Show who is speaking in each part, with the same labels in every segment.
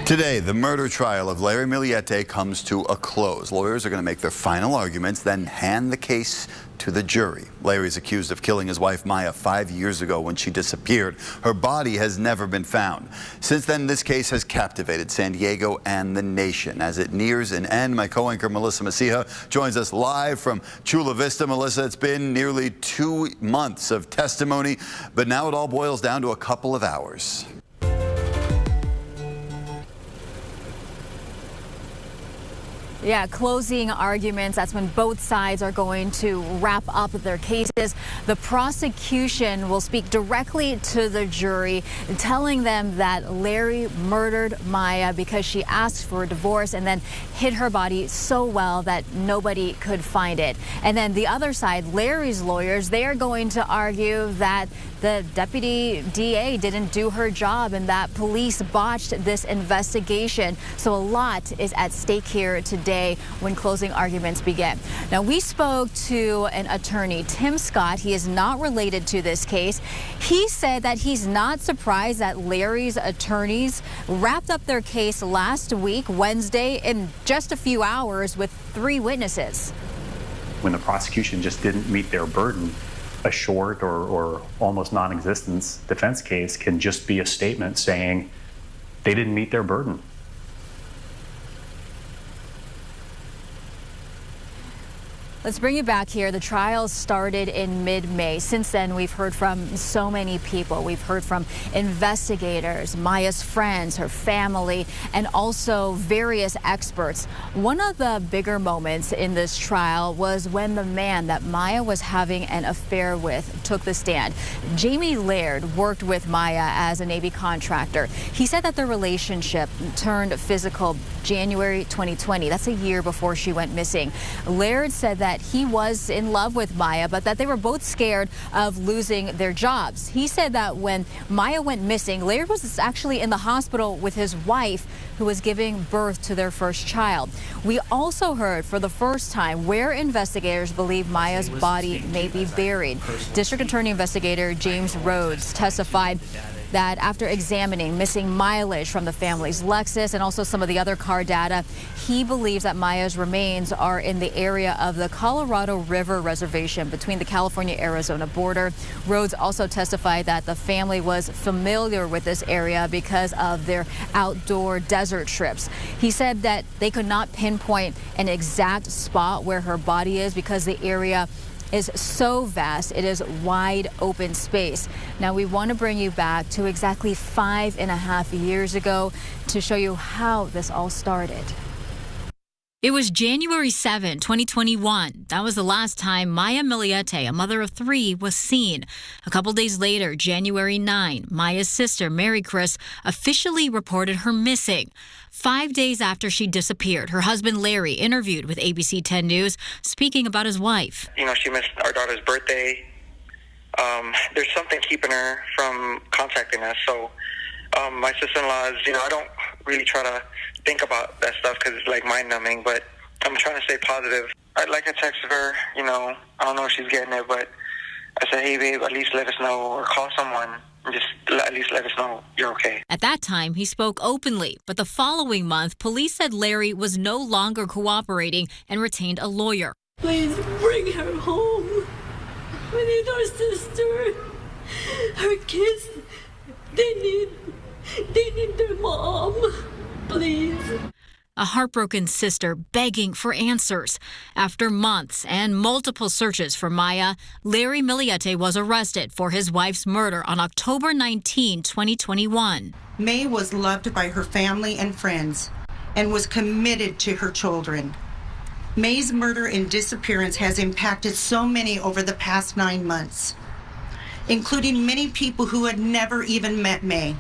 Speaker 1: Today, the murder trial of Larry Millete comes to a close. Lawyers are going to make their final arguments, then hand the case to the jury. Larry's accused of killing his wife Maya 5 years ago when she disappeared. Her body has never been found. Since then, this case has captivated San Diego and the nation. As it nears an end, my co-anchor Melissa Mecija joins us live from Chula Vista. Melissa, it's been nearly 2 months of testimony, but now it all boils down to a couple of hours.
Speaker 2: Yeah, closing arguments. That's when both sides are going to wrap up their cases. The prosecution will speak directly to the jury, telling them that Larry murdered Maya because she asked for a divorce and then hid her body so well that nobody could find it. And then the other side, Larry's lawyers, they are going to argue that the deputy DA didn't do her job and that police botched this investigation. So a lot is at stake here today when closing arguments begin. Now, we spoke to an attorney, Tim Scott. He is not related to this case. He said that he's not surprised that Larry's attorneys wrapped up their case last week, Wednesday, in just a few hours with 3 witnesses.
Speaker 3: When the prosecution just didn't meet their burden, a short or almost non-existent defense case can just be a statement saying they didn't meet their burden.
Speaker 2: Let's bring you back here. The trial started in mid-May. Since then, we've heard from so many people. We've heard from investigators, Maya's friends, her family, and also various experts. One of the bigger moments in this trial was when the man that Maya was having an affair with took the stand. Jamie Laird worked with Maya as a Navy contractor. He said that their relationship turned physical January 2020. That's a year before she went missing. Laird said that he was in love with Maya, but that they were both scared of losing their jobs. He said that when Maya went missing, Laird was actually in the hospital with his wife, who was giving birth to their first child. We also heard for the first time where investigators believe Maya's body may be buried. District Attorney Investigator James Rhodes testified that after examining missing mileage from the family's Lexus and also some of the other car data, he believes that Maya's remains are in the area of the Colorado River Reservation between the California-Arizona border. Rhodes also testified that the family was familiar with this area because of their outdoor desert trips. He said that they could not pinpoint an exact spot where her body is because the area is so vast. It is wide open space. Now, we want to bring you back to exactly 5.5 years ago to show you how this all started.
Speaker 4: It was January 7, 2021. That was the last time Maya Millete, a mother of 3, was seen. A couple days later, January 9, Maya's sister, Mary Chris, officially reported her missing. 5 days after she disappeared, her husband, Larry, interviewed with ABC 10 News, speaking about his wife.
Speaker 5: You know, she missed our daughter's birthday. There's something keeping her from contacting us. So my sister-in-law is, I don't really try to think about that stuff because it's like mind-numbing, but I'm trying to stay positive. I texted her, I don't know if she's getting it, but I said, hey, babe, at least let us know, or call someone. Just at least let us know you're okay.
Speaker 4: At that time, he spoke openly, but the following month, police said Larry was no longer cooperating and retained a lawyer.
Speaker 6: Please bring her home. We need our sister. Her kids, they need their mom. Please.
Speaker 4: A heartbroken sister begging for answers. After months and multiple searches for Maya, Larry Millete was arrested for his wife's murder on October 19, 2021.
Speaker 7: May was loved by her family and friends and was committed to her children. May's murder and disappearance has impacted so many over the past 9 months, including many people who had never even met May.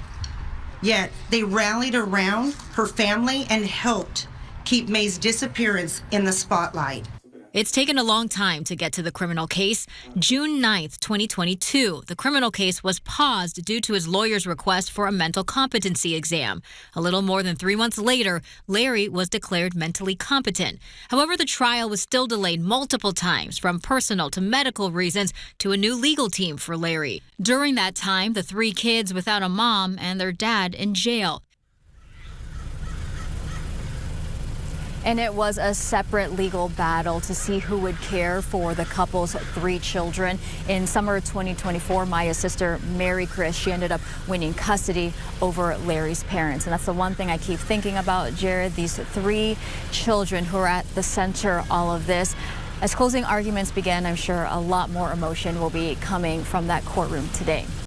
Speaker 7: Yet they rallied around her family and helped keep May's disappearance in the spotlight.
Speaker 4: It's taken a long time to get to the criminal case. June 9th, 2022, the criminal case was paused due to his lawyer's request for a mental competency exam. A little more than 3 months later, Larry was declared mentally competent. However, the trial was still delayed multiple times, from personal to medical reasons to a new legal team for Larry. During that time, the 3 kids without a mom and their dad in jail.
Speaker 2: And it was a separate legal battle to see who would care for the couple's 3 children. In summer 2024, Maya's sister, Mary Chris, she ended up winning custody over Larry's parents. And that's the one thing I keep thinking about, Jared, these 3 children who are at the center of all of this. As closing arguments begin, I'm sure a lot more emotion will be coming from that courtroom today.